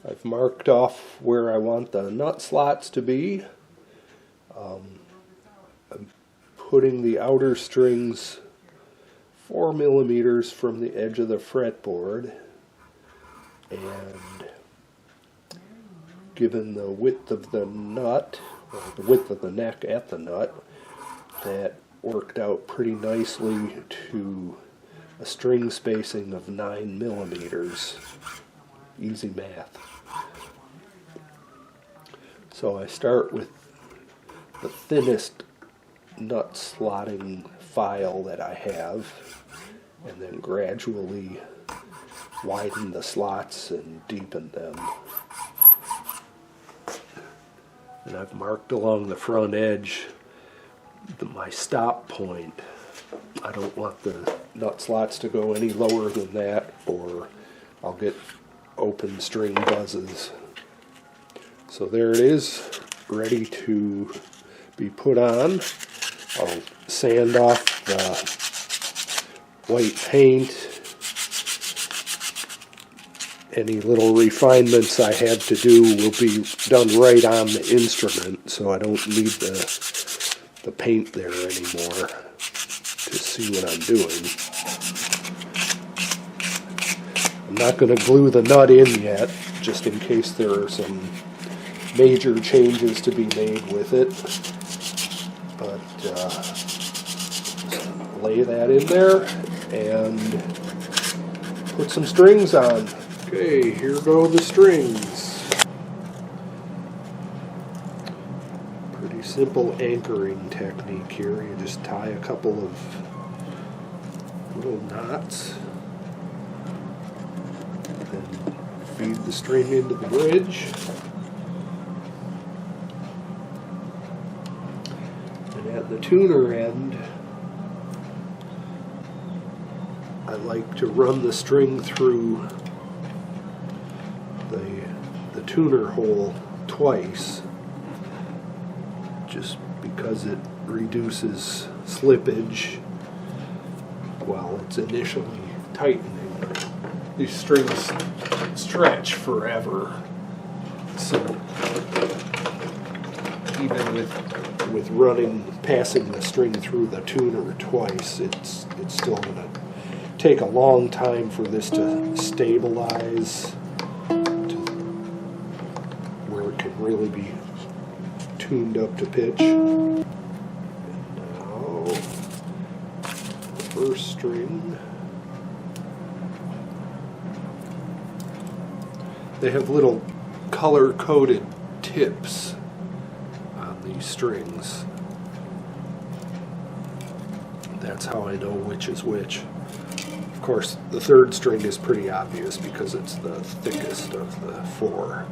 I've marked off where I want the nut slots to be. I'm putting the outer strings 4 millimeters from the edge of the fretboard, and given the width of the nut, or the width of the neck at the nut, that worked out pretty nicely to a string spacing of 9 millimeters. Easy math. So I start with the thinnest nut slotting file that I have, and then gradually widen the slots and deepen them. And I've marked along the front edge my stop point. I don't want the nut slots to go any lower than that, or I'll get open string buzzes. So there it is, ready to be put on. I'll sand off the white paint. Any little refinements I have to do will be done right on the instrument, so I don't need the paint there anymore to see what I'm doing. I'm not going to glue the nut in yet, just in case there are some major changes to be made with it. But lay that in there and put some strings on. Okay, here go the strings. Pretty simple anchoring technique here. You just tie a couple of little knots, then feed the string into the bridge. And at the tuner end, I like to run the string through the tuner hole twice, just because it reduces slippage while it's initially tightening. These strings stretch forever, so even with passing the string through the tuner twice, it's still going to take a long time for this to stabilize to where it can really be tuned up to pitch. And now the first string. They have little color-coded tips on these strings. That's how I know which is which. Of course, the third string is pretty obvious because it's the thickest of the four.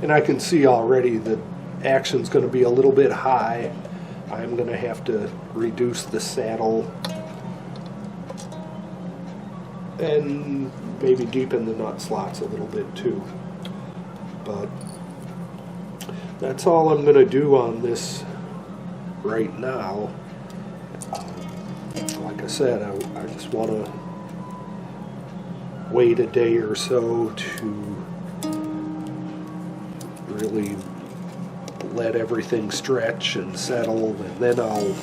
And I can see already that action's going to be a little bit high. I'm going to have to reduce the saddle and maybe deepen the nut slots a little bit too. But that's all I'm going to do on this right now. Like I said, I just want to wait a day or so to really let everything stretch and settle, and then I'll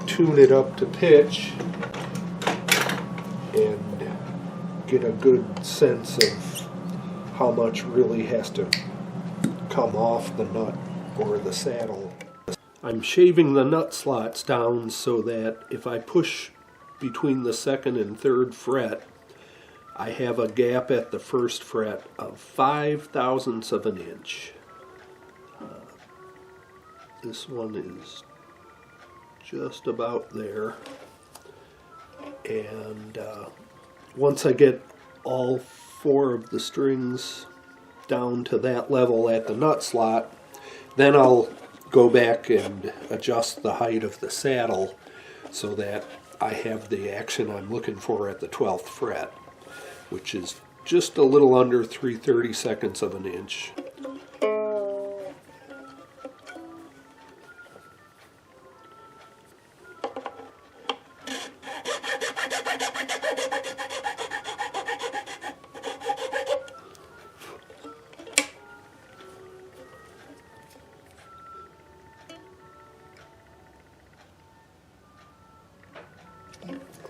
tune it up to pitch and get a good sense of how much really has to come off the nut or the saddle. I'm shaving the nut slots down so that if I push between the second and third fret, I have a gap at the first fret of 5/1000ths of an inch. This one is just about there. And once I get all four of the strings down to that level at the nut slot, then I'll go back and adjust the height of the saddle so that I have the action I'm looking for at the 12th fret, which is just a little under 3/32 of an inch.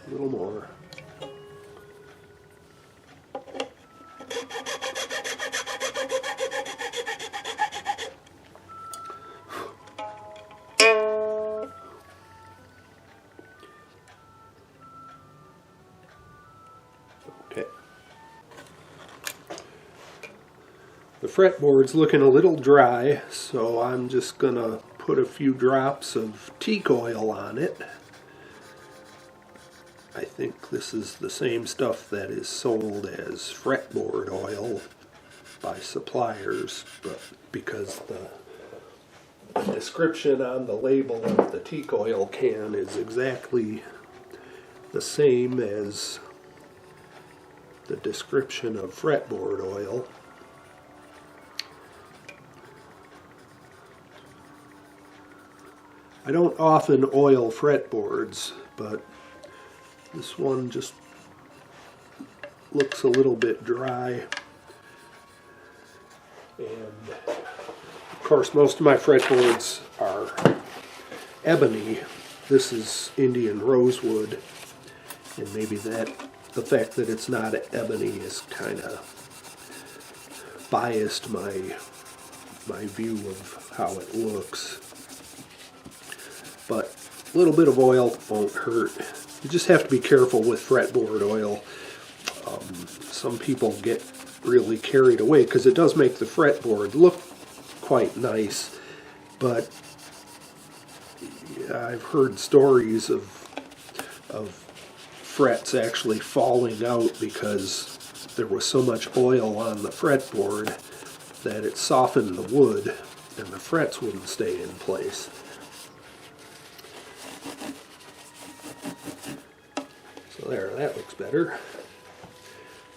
A little more. Okay. The fretboard's looking a little dry, so I'm just gonna put a few drops of teak oil on it. I think this is the same stuff that is sold as fretboard oil by suppliers, but because the description on the label of the teak oil can is exactly the same as the description of fretboard oil, I don't often oil fretboards, but this one just looks a little bit dry. And of course most of my fretboards are ebony. This is Indian rosewood, and maybe the fact that it's not ebony is kind of biased my view of how it looks. But a little bit of oil won't hurt. You just have to be careful with fretboard oil. Some people get really carried away because it does make the fretboard look quite nice, but I've heard stories of frets actually falling out because there was so much oil on the fretboard that it softened the wood and the frets wouldn't stay in place. So there, that looks better.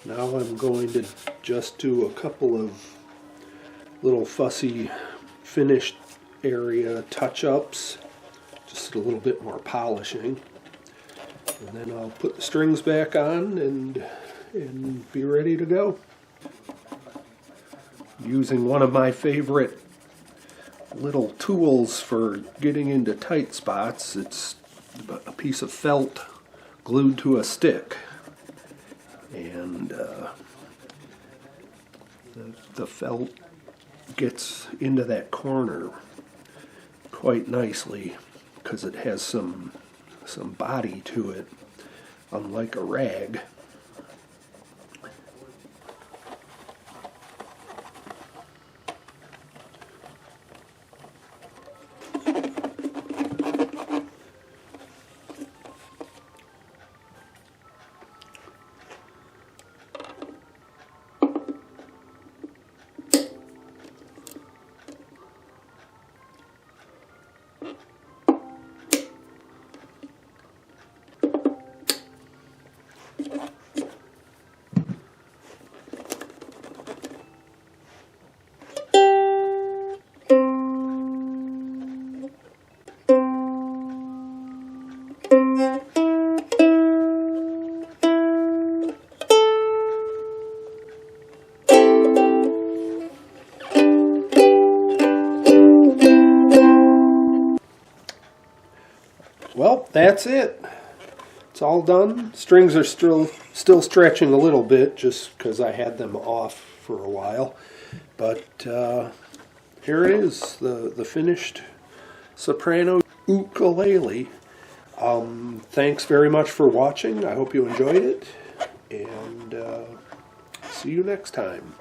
Now I'm going to just do a couple of little fussy finished area touch-ups, just a little bit more polishing, and then I'll put the strings back on and be ready to go. Using one of my favorite little tools for getting into tight spots. It's a piece of felt glued to a stick, and the felt gets into that corner quite nicely because it has some body to it, unlike a rag. Well, that's it. It's all done. Strings are still stretching a little bit just because I had them off for a while. But here it is, the finished Soprano Ukulele. Thanks very much for watching. I hope you enjoyed it, and see you next time.